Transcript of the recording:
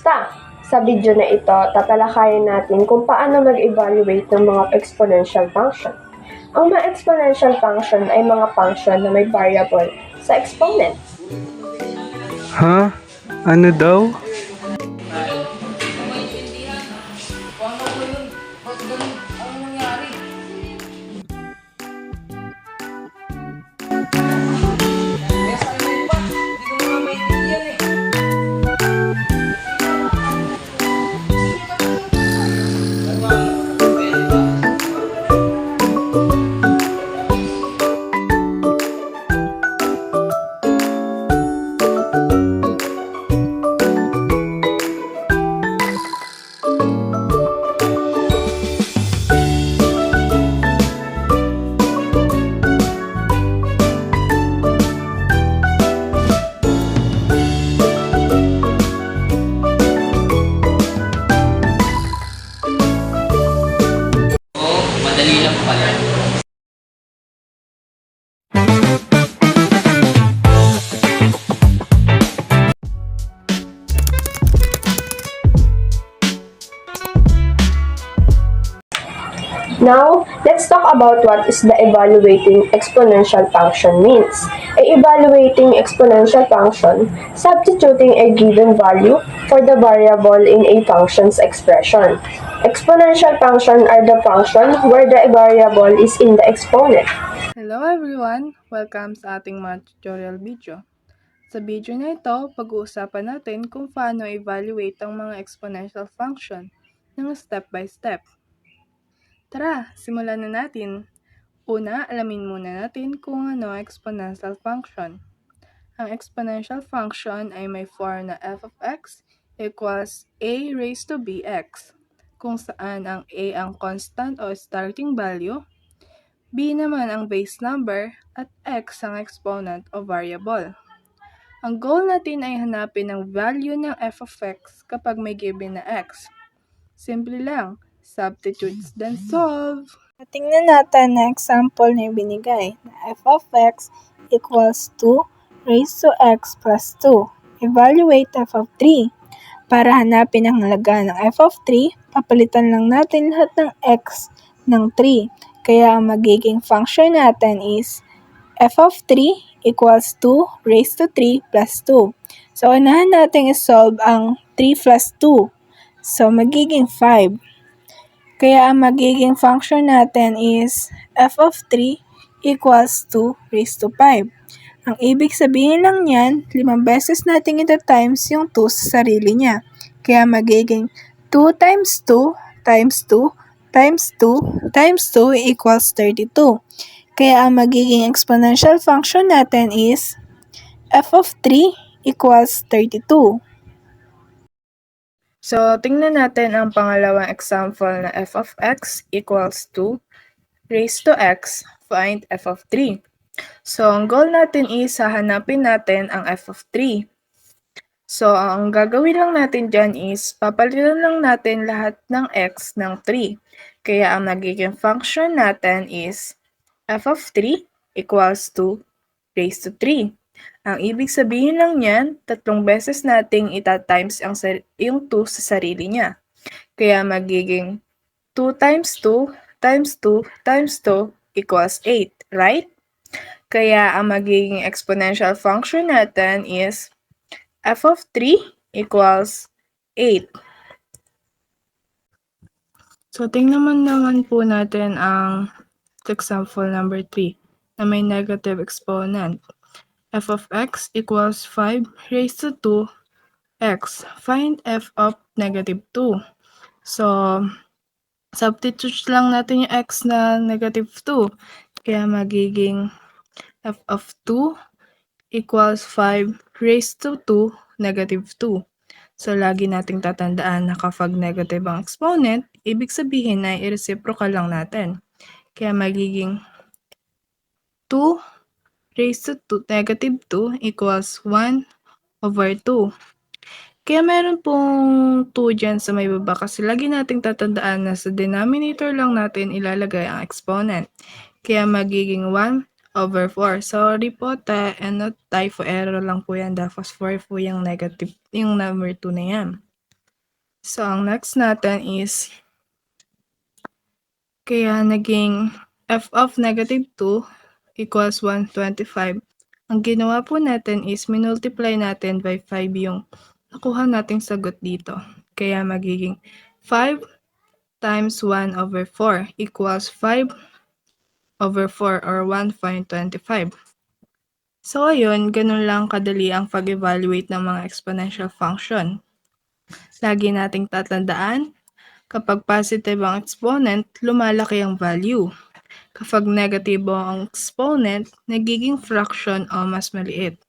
Kamusta? Sa video na ito, tatalakayin natin kung paano mag-evaluate ng mga exponential function. Ang mga exponential function ay mga function na may variable sa exponent. Ha? Ano daw? Madali lang pala. Now, let's talk about what is the evaluating exponential function means. A evaluating exponential function, substituting a given value for the variable in a function's expression. Exponential function are the function where the variable is in the exponent. Hello everyone! Welcome sa ating mga tutorial video. Sa video na ito, pag-uusapan natin kung paano evaluate ang mga exponential function ng step by step. Tara, simulan na natin. Una, alamin muna natin kung ano ang exponential function. Ang exponential function ay may form na f of x equals a raised to bx, kung saan ang a ang constant o starting value, b naman ang base number, at x ang exponent o variable. Ang goal natin ay hanapin ang value ng f of x kapag may given na x. Simple lang, substitute then solve. Tingnan natin na example na ibinigay na f of x equals 2 raised to x plus 2. Evaluate f of 3. Para hanapin ang halaga ng f of 3, papalitan lang natin lahat ng x ng 3. Kaya ang magiging function natin is f of 3 equals 2 raised to 3 plus 2. So, unahan natin i-solve ang 3 plus 2. So, magiging 5. Kaya ang magiging function natin is f of 3 equals 2 raised to 5. Ang ibig sabihin lang niyan, 5 beses natin ito times yung 2 sa sarili niya. Kaya magiging 2 times 2 times 2 times 2 times 2 equals 32. Kaya ang magiging exponential function natin is f of 3 equals 32. So, tingnan natin ang pangalawang example na f of x equals 2 raised to x, find f of 3. So, ang goal natin is hahanapin natin ang f of 3. So, ang gagawin lang natin dyan is papalitan lang natin lahat ng x ng 3. Kaya ang magiging function natin is f of 3 equals 2 raised to 3. Ang ibig sabihin lang niyan, 3 beses nating ita-times yung 2 sa sarili niya. Kaya magiging 2 times 2 times 2 times 2 equals 8, right? Kaya ang magiging exponential function natin is f of 3 equals 8. So, tingnan naman po natin ang example number 3 na may negative exponent. F of x equals 5 raised to 2x. Find f of negative 2. So, substitute lang natin yung x na negative 2. Kaya magiging f of 2 equals 5 raised to 2 negative 2. So, lagi nating tatandaan na kapag negative ang exponent, ibig sabihin na i-reciprocal lang natin. Kaya magiging 2 raised to negative 2 equals 1 over 2. Kaya meron pong 2 dyan sa may baba kasi lagi nating tatandaan na sa denominator lang natin ilalagay ang exponent. Kaya magiging 1 over 4. Sorry po, typo error lang po yan. Dapat 4 po yung negative, yung number 2 na yan. So, ang next natin is, kaya naging f of negative 2 equals 125. Ang ginawa po natin is minultiply natin by 5 yung nakuha nating sagot dito. Kaya magiging 5 times 1 over 4 equals 5 over 4 or 1.25. So, ayun, ganun lang kadali ang pag-evaluate ng mga exponential function. Lagi nating tatandaan, kapag positive ang exponent, lumalaki ang value. Kapag negative ang exponent, nagiging fraction o mas maliit.